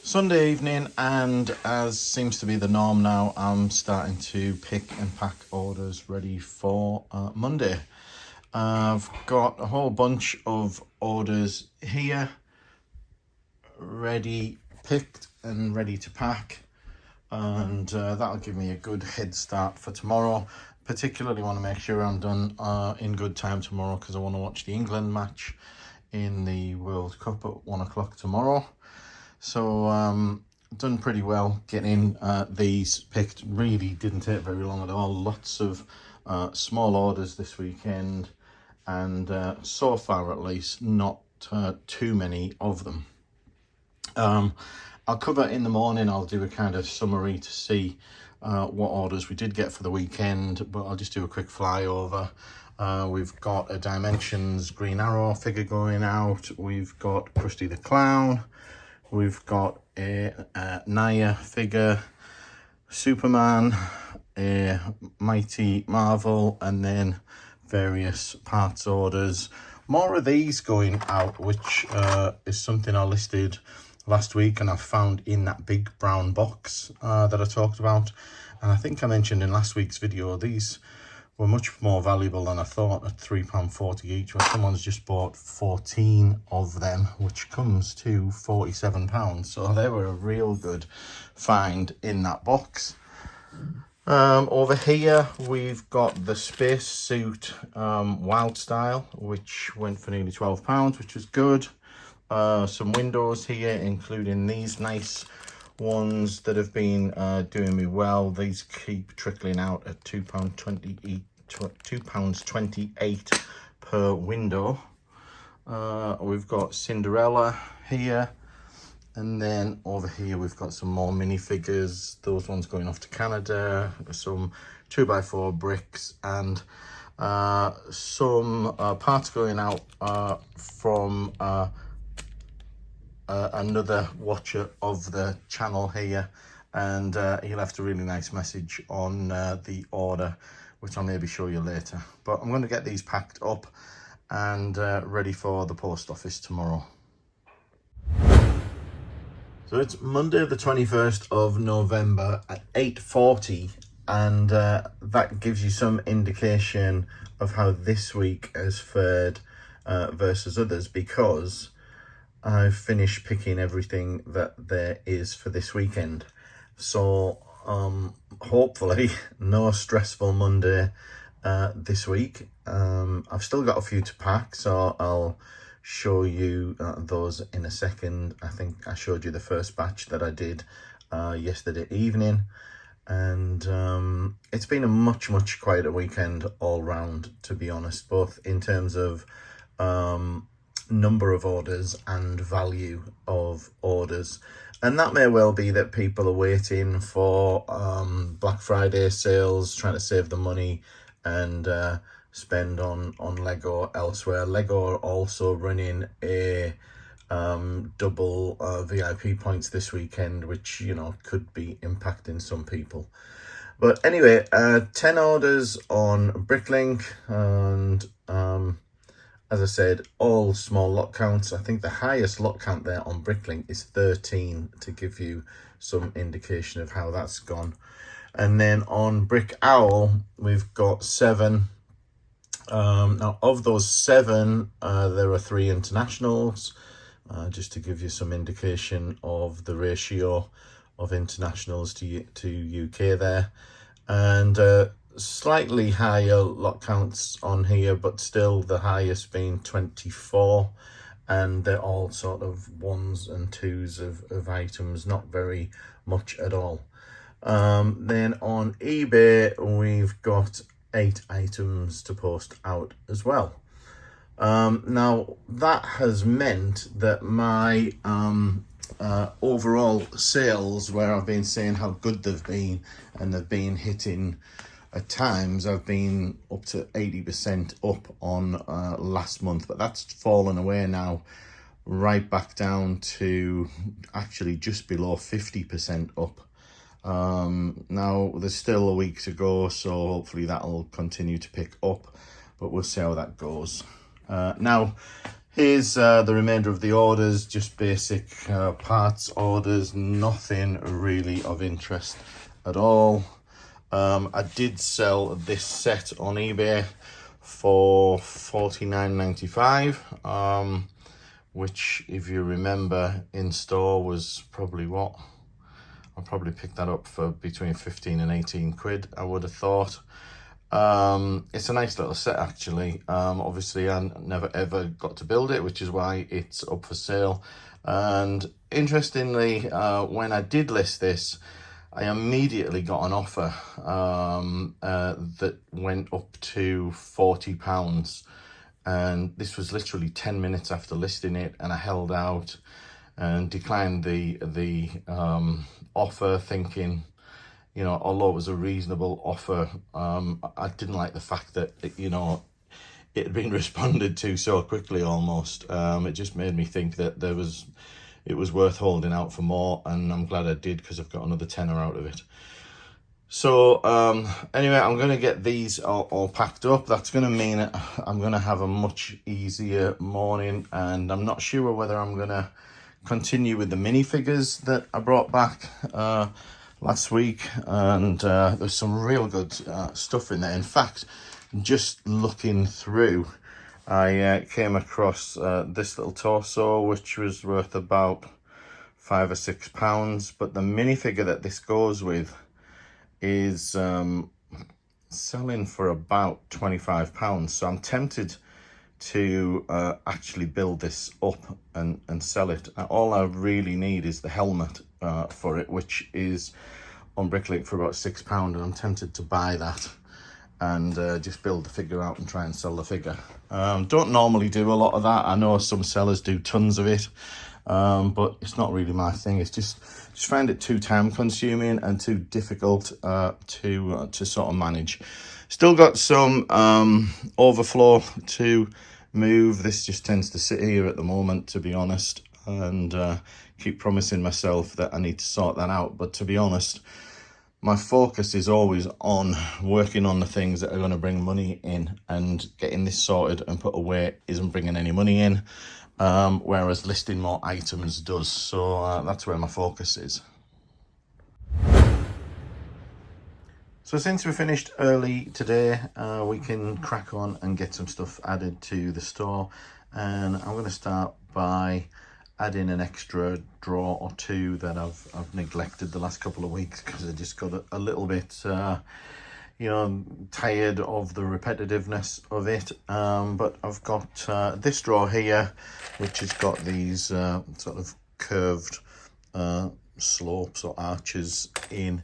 Sunday evening, and as seems to be the norm now, I'm starting to pick and pack orders ready for Monday. I've got a whole bunch of orders here ready, picked and ready to pack, and that'll give me a good head start for tomorrow. Particularly want to make sure I'm done in good time tomorrow, because I want to watch the England match in the World Cup at 1 o'clock tomorrow. So done pretty well getting these picked. Really didn't take very long at all. Lots of small orders this weekend, and so far at least not too many of them. I'll cover in the morning. I'll do a kind of summary to see what orders we did get for the weekend, but I'll just do a quick flyover. We've got a Dimensions Green Arrow figure going out. We've got Krusty the Clown. We've got a Naya figure, Superman, a Mighty Marvel, and then various parts orders. More of these going out, which is something I listed last week and I found in that big brown box that I talked about. And I think I mentioned in last week's video, these were much more valuable than I thought at £3.40 each, where someone's just bought 14 of them, which comes to £47. So they were a real good find in that box. Over here, we've got the Space Suit Wild Style, which went for nearly £12, which was good. Some windows here, including these nice ones that have been doing me well. These keep trickling out at £2.28 per window. We've got Cinderella here, and then over here we've got some more minifigures. Those ones going off to Canada, some 2x4 bricks, and some parts going out from another watcher of the channel here, and he left a really nice message on the order, which I'll maybe show you later. But I'm going to get these packed up and ready for the post office tomorrow. So it's Monday the 21st of November at 8:40, and that gives you some indication of how this week has fared versus others, because I've finished picking everything that there is for this weekend. So hopefully no stressful Monday this week. I've still got a few to pack, so I'll show you those in a second. I think I showed you the first batch that I did yesterday evening, and it's been a much quieter weekend all round, to be honest, both in terms of number of orders and value of orders. And that may well be that people are waiting for Black Friday sales, trying to save the money and spend on Lego elsewhere. Lego are also running a double VIP points this weekend, which, you know, could be impacting some people. But anyway, 10 orders on Bricklink, and as I said, all small lot counts. I think the highest lot count there on Bricklink is 13, to give you some indication of how that's gone. And then on Brick Owl, we've got 7. Now, of those 7, there are 3 internationals, just to give you some indication of the ratio of internationals to UK there. And slightly higher lot counts on here, but still the highest being 24, and they're all sort of 1s and 2s of items, not very much at all. Then on eBay, we've got 8 items to post out as well. Now that has meant that my overall sales, where I've been saying how good they've been, and they've been hitting at times, I've been up to 80% up on last month, but that's fallen away now, right back down to actually just below 50% up. Now there's still a week to go, so hopefully that'll continue to pick up, but we'll see how that goes. Now Here's the remainder of the orders, just basic parts orders, nothing really of interest at all. I did sell this set on eBay for $49.95, which, if you remember, in store was probably what? I'll probably pick that up for between 15 and 18 quid, I would have thought. It's a nice little set, actually. Obviously, I never ever got to build it, which is why it's up for sale. And interestingly, when I did list this, I immediately got an offer that went up to £40. And this was literally 10 minutes after listing it, and I held out and declined the offer, thinking, you know, although it was a reasonable offer, I didn't like the fact that, you know, it had been responded to so quickly almost. It just made me think that it was worth holding out for more, and I'm glad I did, because I've got another tenner out of it. So anyway, I'm going to get these all packed up. That's going to mean I'm going to have a much easier morning, and I'm not sure whether I'm going to continue with the minifigures that I brought back last week. And there's some real good stuff in there. In fact, just looking through, I came across this little torso, which was worth about £5 or £6, but the minifigure that this goes with is selling for about £25. So I'm tempted to actually build this up and sell it. All I really need is the helmet for it, which is on Bricklink for about £6, and I'm tempted to buy that and just build the figure out and try and sell the figure. Don't normally do a lot of that. I know some sellers do tons of it, but it's not really my thing. It's just find it too time consuming and too difficult to sort of manage. Still got some overflow to move. This just tends to sit here at the moment, to be honest, and keep promising myself that I need to sort that out. But to be honest, my focus is always on working on the things that are going to bring money in, and getting this sorted and put away isn't bringing any money in, whereas listing more items does. So that's where my focus is. So since we finished early today, we can crack on and get some stuff added to the store. And I'm going to start by adding an extra drawer or two that I've neglected the last couple of weeks, because I just got a little bit you know, tired of the repetitiveness of it. But I've got this drawer here, which has got these sort of curved slopes or arches in,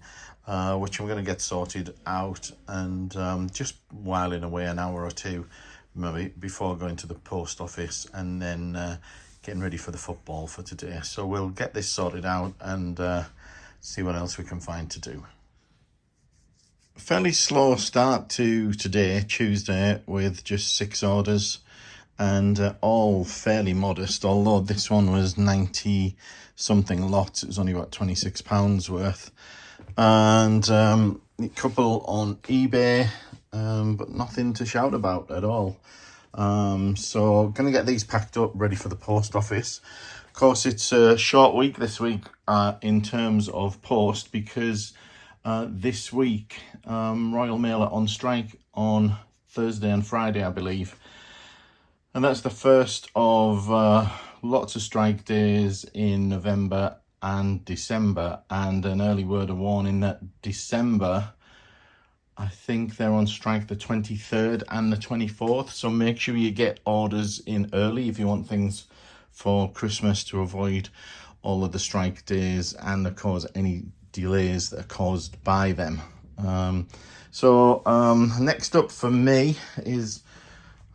which I'm going to get sorted out, and just whiling away an hour or two maybe before going to the post office, and then getting ready for the football for today. So we'll get this sorted out and see what else we can find to do. Fairly slow start to today, Tuesday, with just 6 orders, and all fairly modest, although this one was 90 something lots. It was only about £26 worth, and a couple on eBay, but nothing to shout about at all. So gonna get these packed up, ready for the post office. Of course, it's a short week this week in terms of post, because this week Royal Mail are on strike on Thursday and Friday, I believe, and that's the first of lots of strike days in November and December. And an early word of warning that December, I think they're on strike the 23rd and the 24th. So make sure you get orders in early if you want things for Christmas, to avoid all of the strike days and of course any delays that are caused by them. Next up for me is,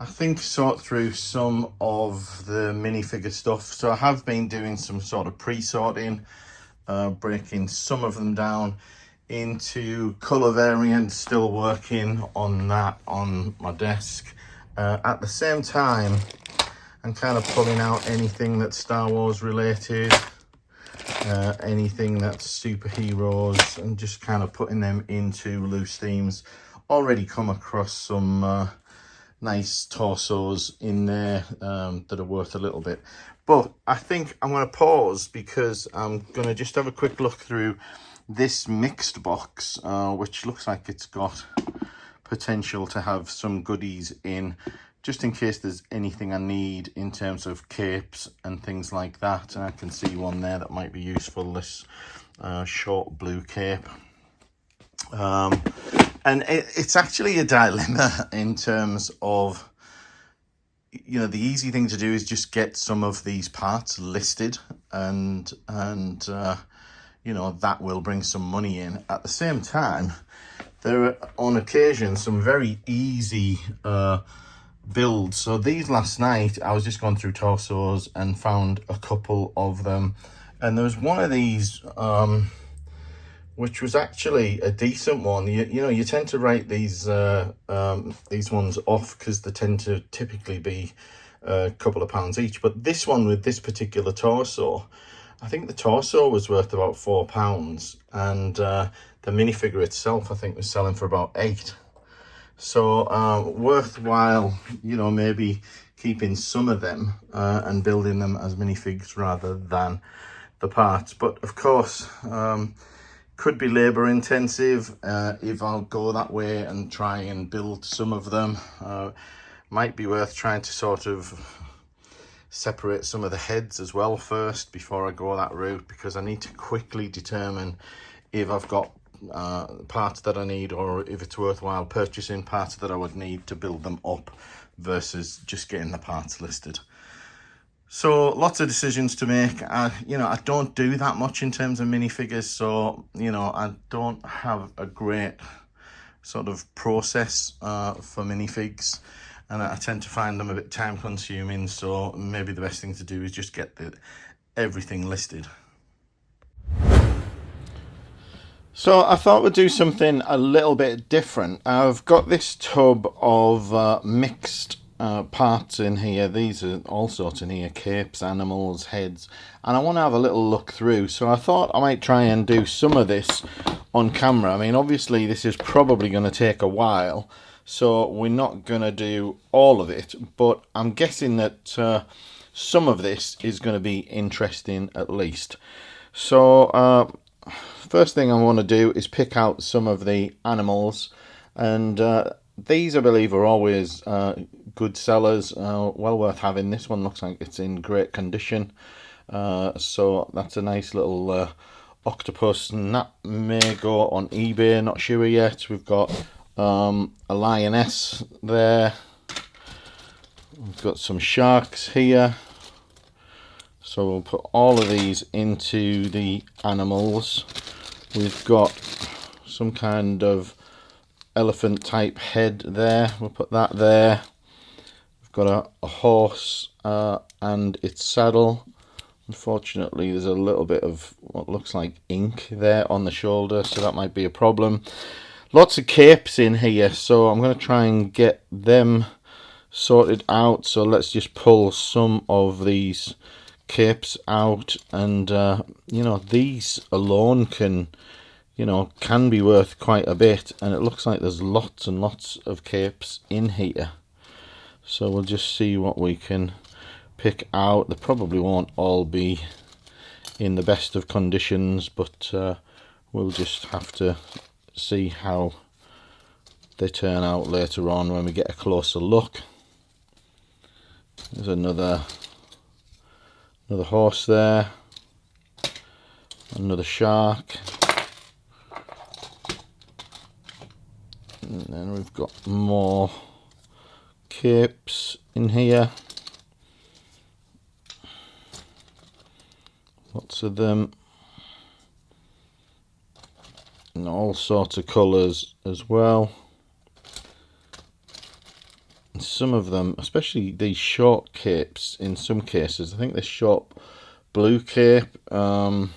I think, sort through some of the minifigure stuff. So I have been doing some sort of pre-sorting, breaking some of them down into colour variants, still working on that on my desk. At the same time, I'm kind of pulling out anything that's Star Wars related, anything that's superheroes, and just kind of putting them into loose themes. Already come across some nice torsos in there that are worth a little bit. But I think I'm going to pause because I'm going to just have a quick look through this mixed box, which looks like it's got potential to have some goodies in, just in case there's anything I need in terms of capes and things like that. And I can see one there that might be useful, this short blue cape. And it's actually a dilemma in terms of, you know, the easy thing to do is just get some of these parts listed, and you know, that will bring some money in. At the same time, there are on occasion some very easy builds. So these last night, I was just going through torsos and found a couple of them, and there was one of these which was actually a decent one. You know, you tend to write these ones off because they tend to typically be a couple of pounds each. But this one with this particular torso, I think the torso was worth about £4, and the minifigure itself, I think, was selling for about £8. So worthwhile, you know, maybe keeping some of them and building them as minifigs rather than the parts. But of course, could be labor intensive if I'll go that way and try and build some of them. Might be worth trying to sort of separate some of the heads as well first before I go that route, because I need to quickly determine if I've got parts that I need, or if it's worthwhile purchasing parts that I would need to build them up versus just getting the parts listed. So lots of decisions to make. You know, I don't do that much in terms of minifigures, so, you know, I don't have a great sort of process for minifigs, and I tend to find them a bit time consuming. So maybe the best thing to do is just get everything listed. So I thought we'd do something a little bit different. I've got this tub of mixed parts in here. These are all sorts in here: capes, animals, heads, and I want to have a little look through. So I thought I might try and do some of this on camera. I mean, obviously this is probably going to take a while, so we're not going to do all of it, but I'm guessing that some of this is going to be interesting at least. So first thing I want to do is pick out some of the animals, and these, I believe, are always good sellers, well worth having. This one looks like it's in great condition, so that's a nice little octopus, and that may go on eBay, not sure yet. We've got a lioness there, we've got some sharks here, so we'll put all of these into the animals. We've got some kind of elephant type head there, we'll put that there. We've got a horse and its saddle. Unfortunately, there's a little bit of what looks like ink there on the shoulder, so that might be a problem. Lots of capes in here, so I'm going to try and get them sorted out. So let's just pull some of these capes out, and you know, these alone can be worth quite a bit, and it looks like there's lots and lots of capes in here. So we'll just see what we can pick out. They probably won't all be in the best of conditions, but we'll just have to see how they turn out later on when we get a closer look. There's another horse there, another shark, and then we've got more capes in here, lots of them, and all sorts of colours as well. And some of them, especially these short capes, in some cases, I think this short blue cape, I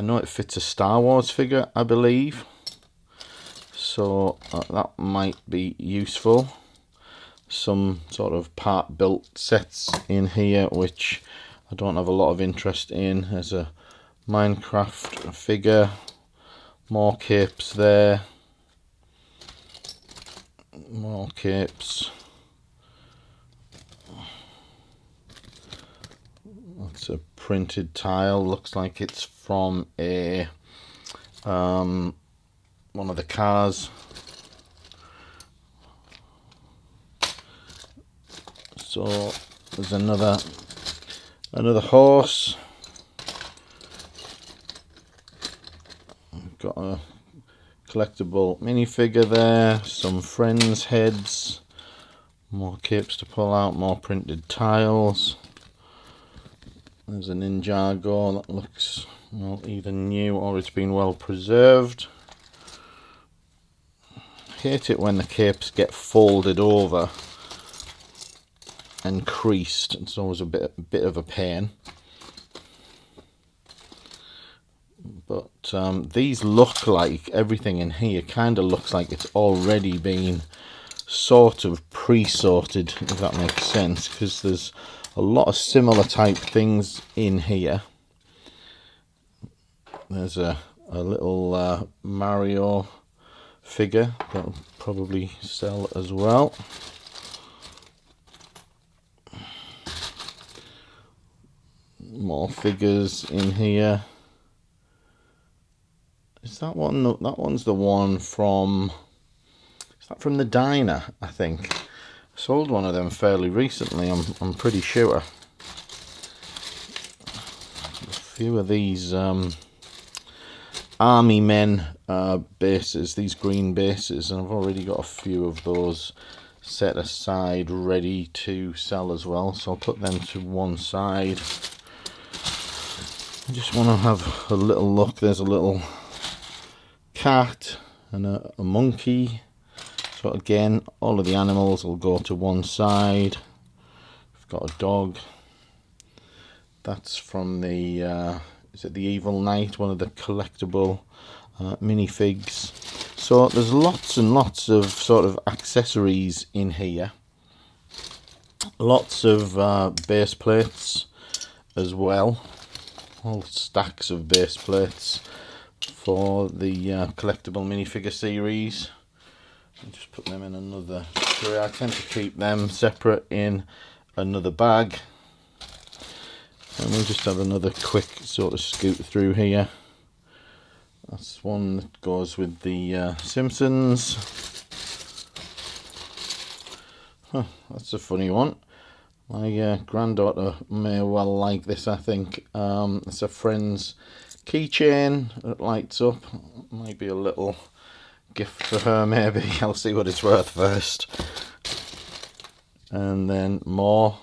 know it fits a Star Wars figure, I believe, so that might be useful. Some sort of part built sets in here which I don't have a lot of interest in. There's a Minecraft figure, more capes there, more capes, It's a printed tile, looks like it's from a one of the cars. So there's another horse. We've got a collectible minifigure there, some friends' heads, more capes to pull out, more printed tiles. There's a Ninjago that looks, well, either new or it's been well preserved. I hate it when the capes get folded over and creased. It's always a bit of a pain. But these look like, everything in here kind of looks like it's already been sort of pre-sorted, if that makes sense, because there's a lot of similar type things in here. There's a little Mario figure that'll probably sell as well. More figures in here. Is that one? No, that one's the one from, is that from the diner, I think. I sold one of them fairly recently, I'm pretty sure. A few of these army men bases, these green bases, and I've already got a few of those set aside ready to sell as well, so I'll put them to one side. I just want to have a little look. There's a little cat and a monkey. So again, all of the animals will go to one side. We've got a dog. That's from the, is it the Evil Knight? One of the collectible minifigs. So there's lots and lots of sort of accessories in here. Lots of base plates as well. All stacks of base plates for the collectible minifigure series. I'll just put them in another tray. I tend to keep them separate in another bag. And we'll just have another quick sort of scoot through here. That's one that goes with the Simpsons. Huh, that's a funny one. My granddaughter may well like this, I think. It's a friend's keychain that lights up. Might be a little gift for her, maybe. I'll see what it's worth first. And then more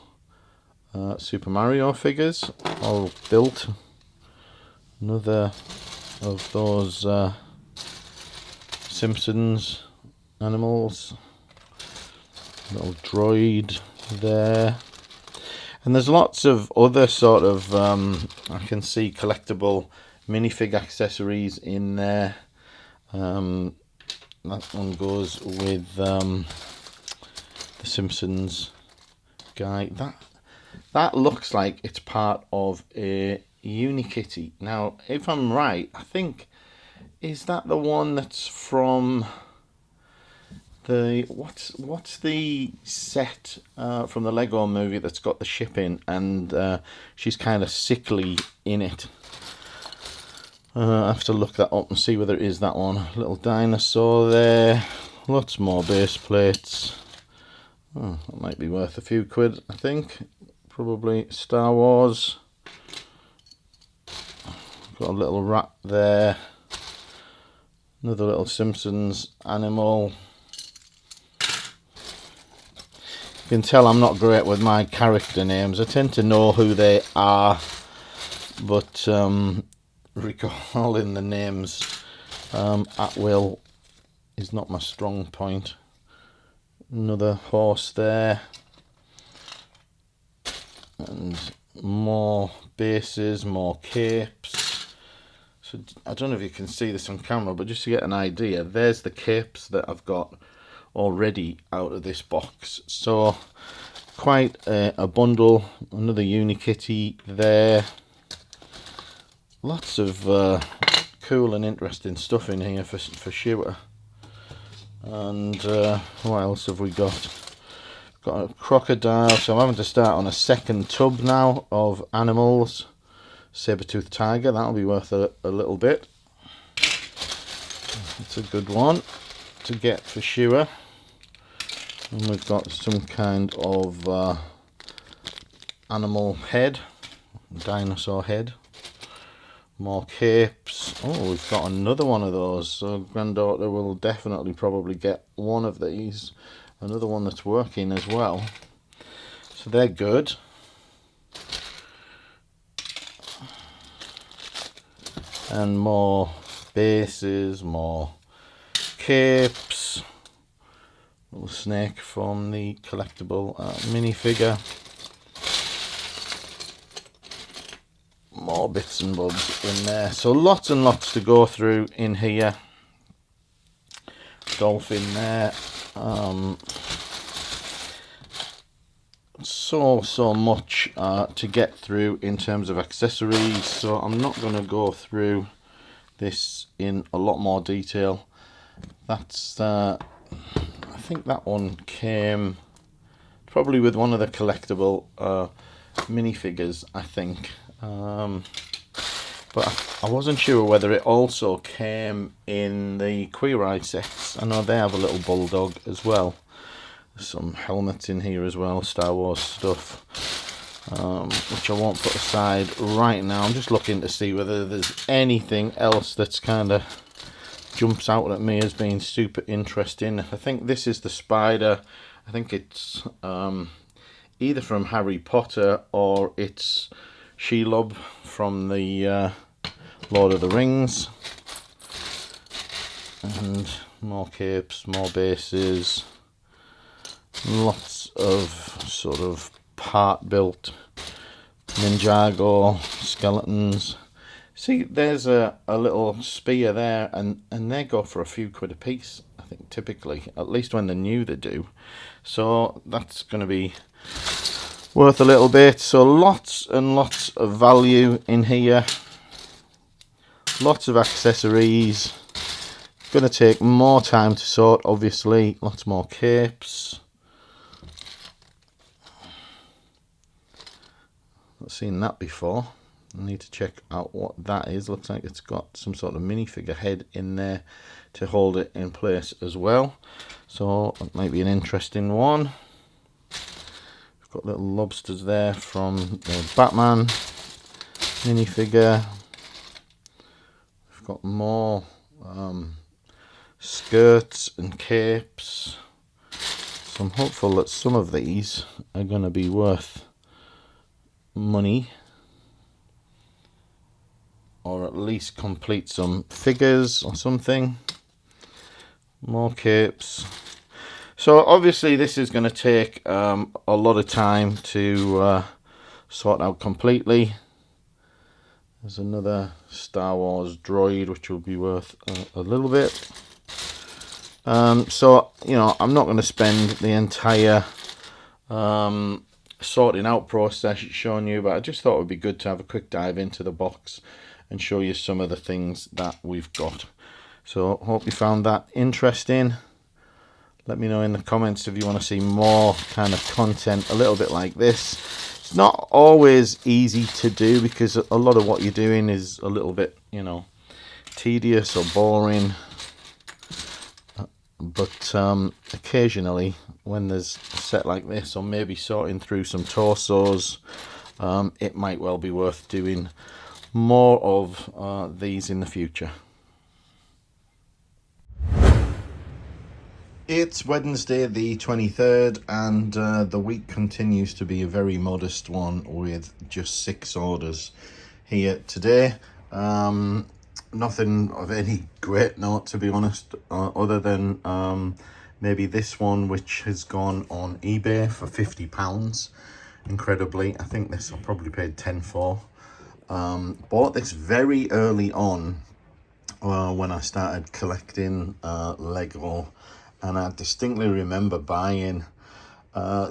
Super Mario figures, all built. Another of those Simpsons animals. Little droid there. And there's lots of other sort of, I can see collectible minifig accessories in there. That one goes with the Simpsons guy. That looks like it's part of a Unikitty. Now, if I'm right, I think, is that the one that's from the, what's the set from the Lego movie that's got the ship in, and she's kind of sickly in it. I have to look that up and see whether it is that one. Little dinosaur there. Lots more base plates. Oh, that might be worth a few quid, I think. Probably Star Wars. Got a little rat there. Another little Simpsons animal. You can tell I'm not great with my character names. I tend to know who they are, but recalling the names at will is not my strong point. Another horse there. And more bases, more capes. So I don't know if you can see this on camera, but just to get an idea, there's the capes that I've got already out of this box. So quite a bundle. Another Unikitty there. Lots of cool and interesting stuff in here for sure. And what else have we got? Got a crocodile, so I'm having to start on a second tub now of animals. Saber-toothed tiger, that'll be worth a little bit. It's a good one to get for sure. And we've got some kind of animal head, dinosaur head. More capes. Oh, we've got another one of those, so granddaughter will definitely probably get one of these. Another one that's working as well, so they're good. And more bases, more capes. Little snake from the collectible minifigure. More bits and bobs in there, so lots and lots to go through in here. Dolphin there. So much to get through in terms of accessories, so I'm not going to go through this in a lot more detail. That's I think that one came probably with one of the collectible minifigures, I think, but I wasn't sure whether it also came in the Queer Eye sets. I know they have a little bulldog as well. There's some helmets in here as well, Star Wars stuff, which I won't put aside right now. I'm just looking to see whether there's anything else that's kind of jumps out at me as being super interesting. I think this is the spider. I think it's either from Harry Potter or it's Shelob from the Lord of the Rings. And more capes, more bases, lots of sort of part built Ninjago skeletons. See, there's a little spear there, and they go for a few quid a piece, I think, typically, at least when they're new they do. So that's going to be worth a little bit. So lots and lots of value in here, lots of accessories. Going to take more time to sort, obviously. Lots more capes. Not seen that before. I need to check out what that is. Looks like it's got some sort of minifigure head in there to hold it in place as well, so it might be an interesting one. We've got little lobsters there from the Batman minifigure. We've got more skirts and capes, so I'm hopeful that some of these are going to be worth money, or at least complete some figures or something. More capes. So obviously this is going to take a lot of time to sort out completely. There's another Star Wars droid which will be worth a little bit. So, you know, I'm not going to spend the entire sorting out process showing you, but I just thought it would be good to have a quick dive into the box and show you some of the things that we've got. So hope you found that interesting. Let me know in the comments if you want to see more kind of content a little bit like this. It's not always easy to do because a lot of what you're doing is a little bit, you know, tedious or boring. But occasionally when there's a set like this, or maybe sorting through some torsos, it might well be worth doing more of these in the future. It's Wednesday the 23rd, and the week continues to be a very modest one with just 6 orders here today. Nothing of any great note, to be honest, other than maybe this one, which has gone on eBay for £50. Incredibly, I think this I probably paid 10 for. Bought this very early on when I started collecting Lego, and I distinctly remember buying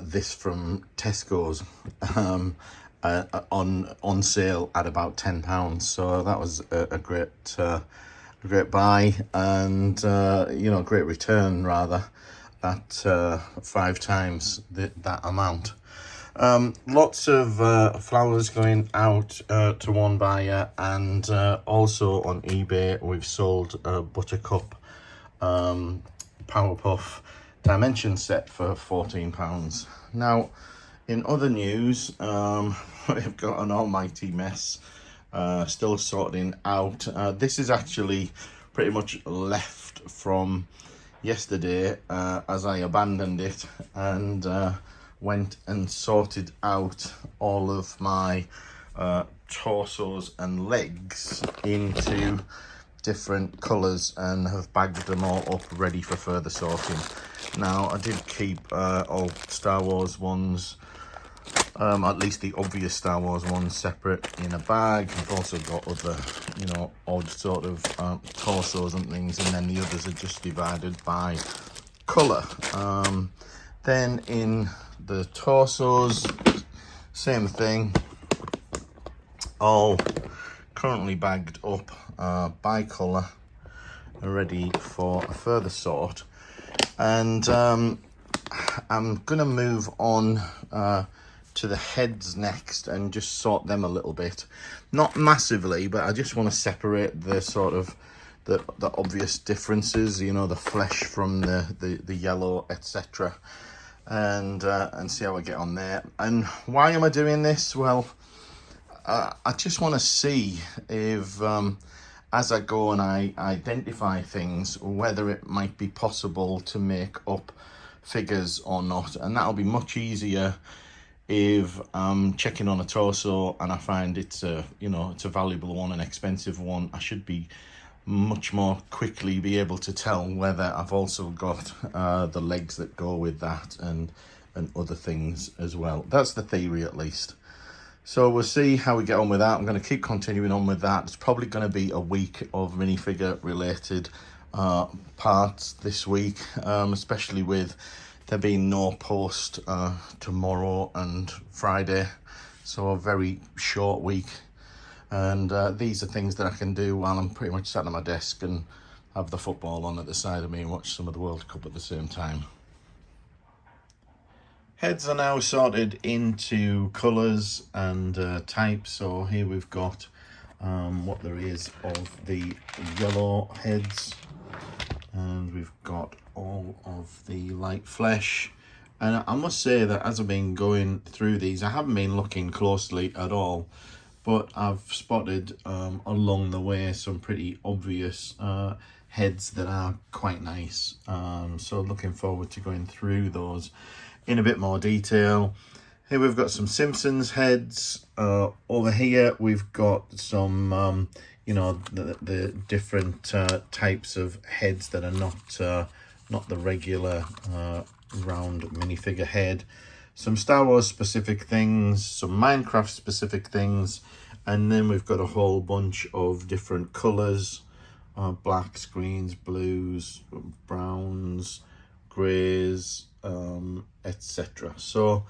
this from Tesco's on sale at about £10. So that was a great buy, and you know, great return rather. that 5 times that amount. Lots of flowers going out to one buyer, and also on eBay we've sold a Buttercup Powerpuff dimension set for £14. Now, in other news, we've got an almighty mess still sorting out. This is actually pretty much left from yesterday, as I abandoned it and went and sorted out all of my torsos and legs into different colours and have bagged them all up ready for further sorting. Now, I did keep all Star Wars ones, at least the obvious Star Wars ones, separate in a bag. I've also got other, you know, odd sort of torsos and things, and then the others are just divided by colour. Then in the torsos, same thing, all currently bagged up by colour, ready for a further sort. And I'm gonna move on to the heads next and just sort them a little bit, not massively, but I just want to separate the sort of the obvious differences, you know, the flesh from the yellow, etc., and see how I get on there. And why am I doing this? Well, I just want to see if as I go and I identify things, whether it might be possible to make up figures or not. And that'll be much easier if I'm checking on a torso and I find it's a, you know, it's a valuable one, an expensive one. I should be much more quickly be able to tell whether I've also got the legs that go with that and other things as well. That's the theory, at least. So we'll see how we get on with that. I'm going to keep continuing on with that. It's probably going to be a week of minifigure related parts this week, especially with there being no post tomorrow and Friday, so a very short week. And these are things that I can do while I'm pretty much sat at my desk and have the football on at the side of me and watch some of the World Cup at the same time. Heads are now sorted into colours and types. So here we've got what there is of the yellow heads, and we've got all of the light flesh. And I must say that as I've been going through these, I haven't been looking closely at all, but I've spotted along the way some pretty obvious heads that are quite nice. So looking forward to going through those in a bit more detail. Here we've got some Simpsons heads. Over here we've got some you know, the different types of heads that are not the regular round minifigure head. Some Star Wars specific things, some Minecraft specific things, and then we've got a whole bunch of different colours, blacks, greens, blues, browns, greys, etc. So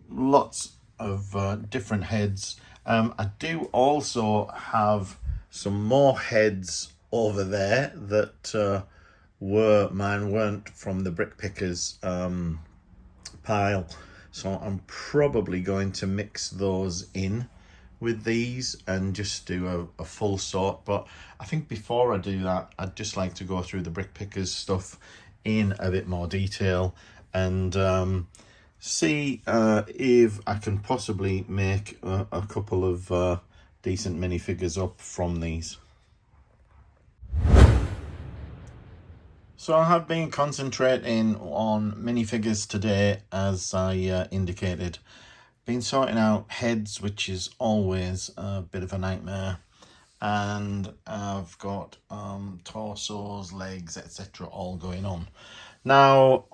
lots of different heads. I do also have some more heads over there that weren't from the Brick Pickers pile, so I'm probably going to mix those in with these and just do a full sort. But I think before I do that, I'd just like to go through the Brick Pickers stuff in a bit more detail and see if I can possibly make a couple of decent minifigures up from these. So I have been concentrating on minifigures today, as I indicated. Been sorting out heads, which is always a bit of a nightmare, and I've got torsos, legs, etc. all going on. Now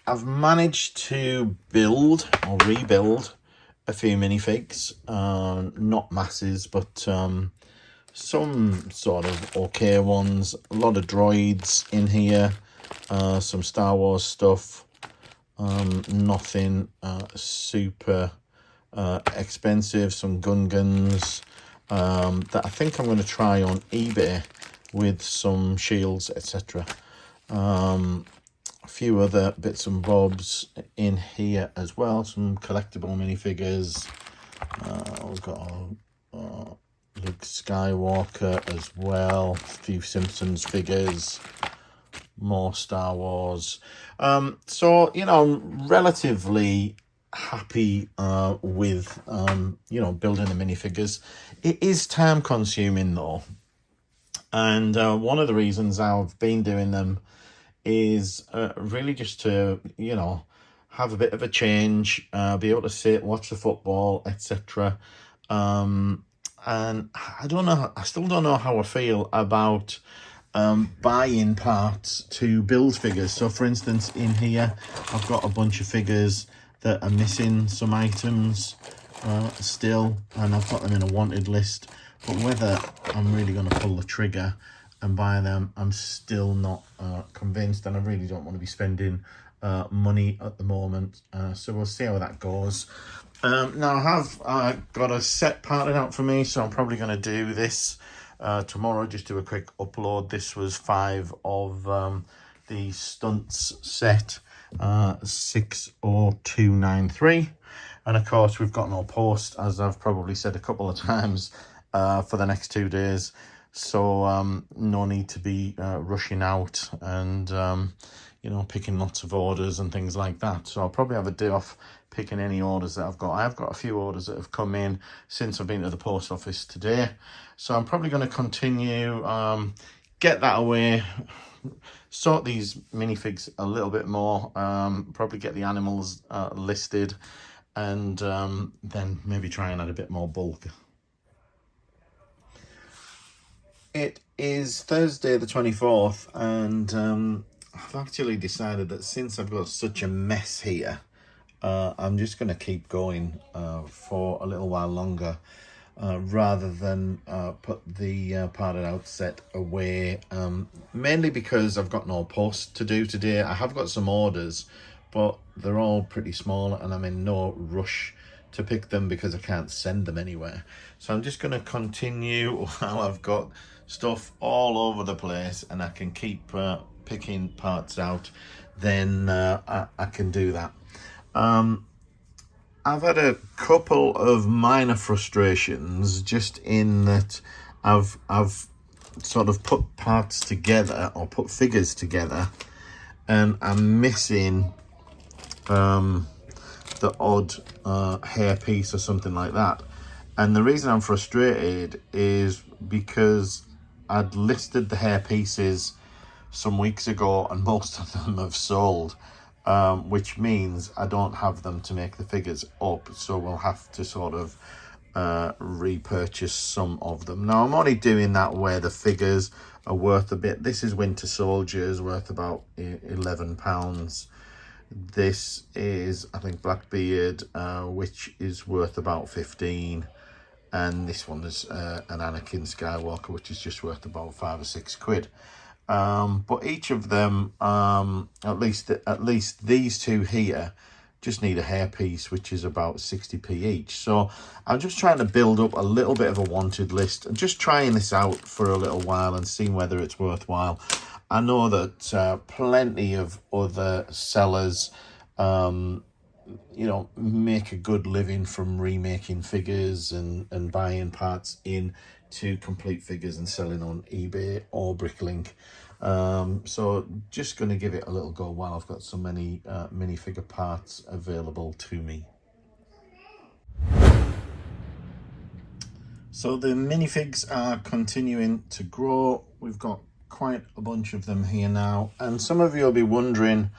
I've managed to build or rebuild a few minifigs, not masses, but some sort of okay ones. A lot of droids in here, some Star Wars stuff, nothing super expensive, some Gungans that I think I'm going to try on eBay with some shields, etc. a few other bits and bobs in here as well. Some collectible minifigures. We've got Luke Skywalker as well. A few Simpsons figures. More Star Wars. So, you know, I'm relatively happy with, you know, building the minifigures. It is time consuming though. And one of the reasons I've been doing them is really just to, you know, have a bit of a change, be able to sit, watch the football, etc. And I don't know, I still don't know how I feel about buying parts to build figures. So for instance, in here I've got a bunch of figures that are missing some items still, and I've got them in a wanted list, but whether I'm really going to pull the trigger and buy them, I'm still not convinced, and I really don't want to be spending money at the moment, so we'll see how that goes. Now I have got a set parted out for me, so I'm probably going to do this tomorrow, just do a quick upload. This was 5 of the stunts set, 60293, and of course we've got no post, as I've probably said a couple of times, for the next 2 days, so no need to be rushing out and you know, picking lots of orders and things like that. So I'll probably have a day off picking any orders that I've got. I've got a few orders that have come in since I've been to the post office today, so I'm probably going to continue, get that away, sort these minifigs a little bit more, probably get the animals listed, and then maybe try and add a bit more bulk. It is Thursday the 24th, and I've actually decided that since I've got such a mess here, I'm just going to keep going for a little while longer, rather than put the parted out set away, mainly because I've got no post to do today. I have got some orders, but they're all pretty small and I'm in no rush to pick them because I can't send them anywhere. So I'm just going to continue while I've got stuff all over the place and I can keep picking parts out, then I can do that. I've had a couple of minor frustrations, just in that I've sort of put parts together or put figures together and I'm missing the odd hair piece or something like that. And the reason I'm frustrated is because I'd listed the hair pieces some weeks ago and most of them have sold, which means I don't have them to make the figures up, so we'll have to sort of repurchase some of them. Now I'm only doing that where the figures are worth a bit. This is Winter Soldiers, worth about £11. This is, I think, Blackbeard, which is worth about 15, and this one is an Anakin Skywalker, which is just worth about 5 or 6 quid. But each of them, at least these two here, just need a hairpiece, which is about 60p each. So I'm just trying to build up a little bit of a wanted list and just trying this out for a little while and seeing whether it's worthwhile. I know that plenty of other sellers, you know, make a good living from remaking figures and buying parts in to complete figures and selling on eBay or Bricklink. So just going to give it a little go while I've got so many minifigure parts available to me. So the minifigs are continuing to grow. We've got quite a bunch of them here now, and some of you will be wondering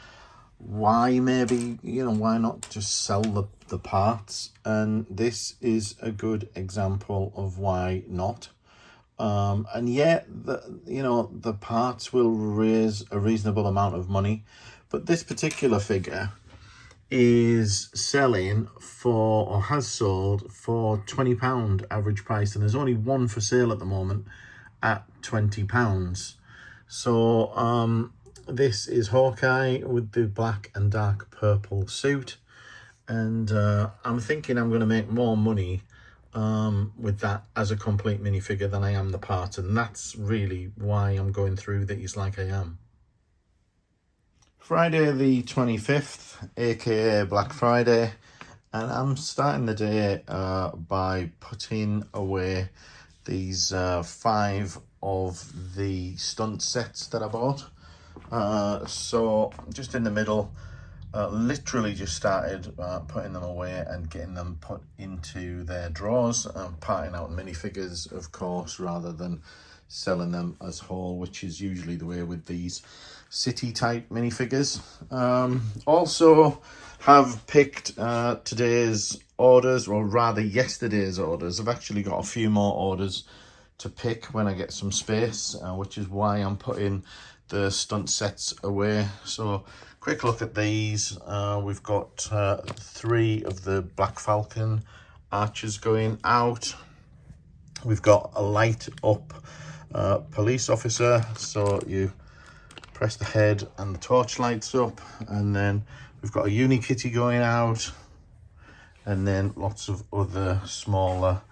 why, maybe, you know, why not just sell the parts, and this is a good example of why not. And yet, you know, the parts will raise a reasonable amount of money, but this particular figure is selling for, or has sold for, £20 average price, and there's only one for sale at the moment at £20. So this is Hawkeye with the black and dark purple suit, and I'm thinking I'm going to make more money with that as a complete minifigure than I am the part, and that's really why I'm going through these like I am. Friday the 25th, aka Black Friday, and I'm starting the day by putting away these 5 of the stunt sets that I bought. So just in the middle, literally just started putting them away and getting them put into their drawers, parting out minifigures, of course, rather than selling them as whole, which is usually the way with these city type minifigures. Also have picked today's orders, or rather yesterday's orders. I've actually got a few more orders to pick when I get some space, which is why I'm putting the stunt sets away. So quick look at these. We've got 3 of the Black Falcon archers going out. We've got a light up police officer, so you press the head and the torch lights up, and then we've got a uni kitty going out, and then lots of other smaller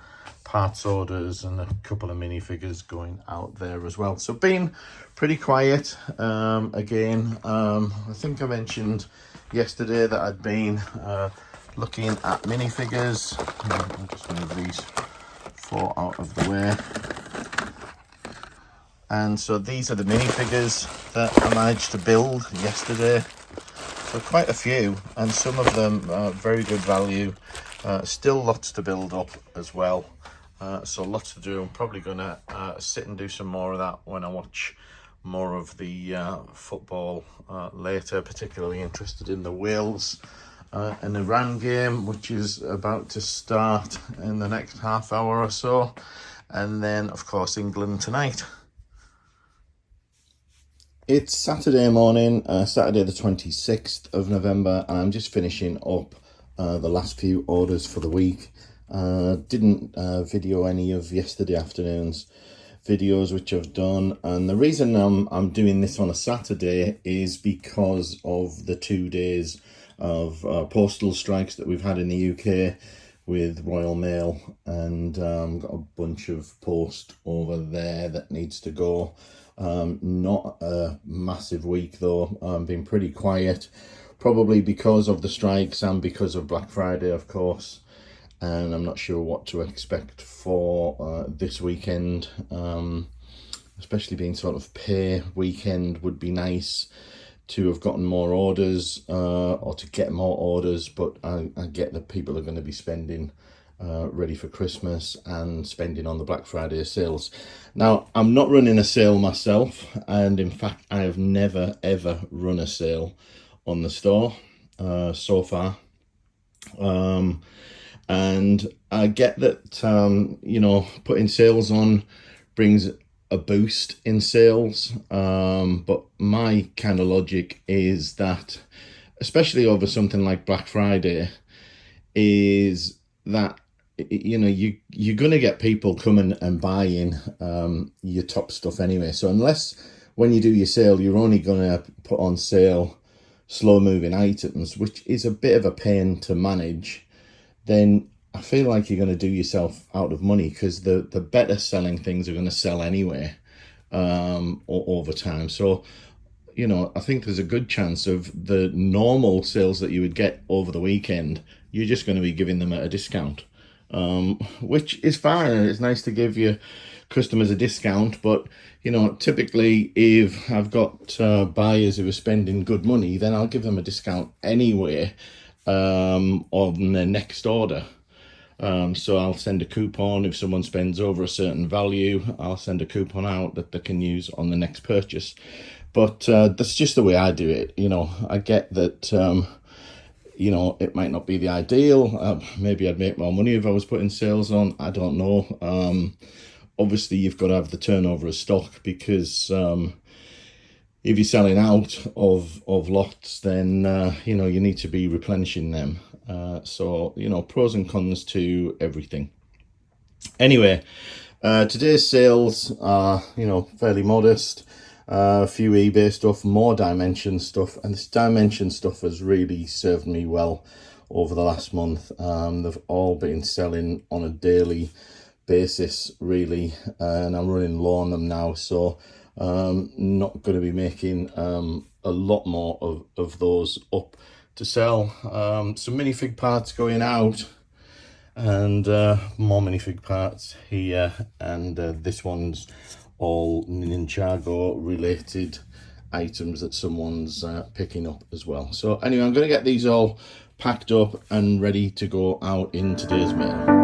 parts orders and a couple of minifigures going out there as well. So been pretty quiet. Again, I think I mentioned yesterday that I'd been looking at minifigures. I'll just move these 4 out of the way. And so these are the minifigures that I managed to build yesterday. So quite a few, and some of them very good value. Still lots to build up as well. So lots to do. I'm probably going to sit and do some more of that when I watch more of the football later. Particularly interested in the Wales and Iran game, which is about to start in the next half hour or so. And then, of course, England tonight. It's Saturday morning, Saturday the 26th of November, and I'm just finishing up the last few orders for the week. Didn't video any of yesterday afternoon's videos, which I've done, and the reason I'm doing this on a Saturday is because of the 2 days of postal strikes that we've had in the UK with Royal Mail, and got a bunch of post over there that needs to go. Not a massive week though, been pretty quiet, probably because of the strikes and because of Black Friday, of course, and I'm not sure what to expect for this weekend, especially being sort of pay weekend. Would be nice to have gotten more orders, or to get more orders, but I get that people are going to be spending ready for Christmas and spending on the Black Friday sales. Now, I'm not running a sale myself, and in fact I have never ever run a sale on the store so far, and I get that you know, putting sales on brings a boost in sales, but my kind of logic is that, especially over something like Black Friday, is that, you know, you're going to get people coming and buying your top stuff anyway. So unless when you do your sale, you're only going to put on sale slow moving items, which is a bit of a pain to manage, then I feel like you're going to do yourself out of money, because the better selling things are going to sell anyway over time. So, you know, I think there's a good chance of the normal sales that you would get over the weekend, you're just going to be giving them at a discount, which is fine. It's nice to give your customers a discount, but, you know, typically if I've got buyers who are spending good money, then I'll give them a discount anyway on their next order. So I'll send a coupon. If someone spends over a certain value, I'll send a coupon out that they can use on the next purchase. But that's just the way I do it. You know, I get that, you know, it might not be the ideal. Maybe I'd make more money if I was putting sales on. I don't know. Obviously, you've got to have the turnover of stock, because if you're selling out of lots, then, you know, you need to be replenishing them. So, you know, pros and cons to everything. Anyway, today's sales are, you know, fairly modest. A few eBay stuff, more Dimension stuff, and this Dimension stuff has really served me well over the last month. They've all been selling on a daily basis, really, and I'm running low on them now, so not going to be making a lot more of those up to sell. Some minifig parts going out, and more minifig parts here, and this one's all Ninjago related items that someone's picking up as well. So anyway, I'm going to get these all packed up and ready to go out in today's mail.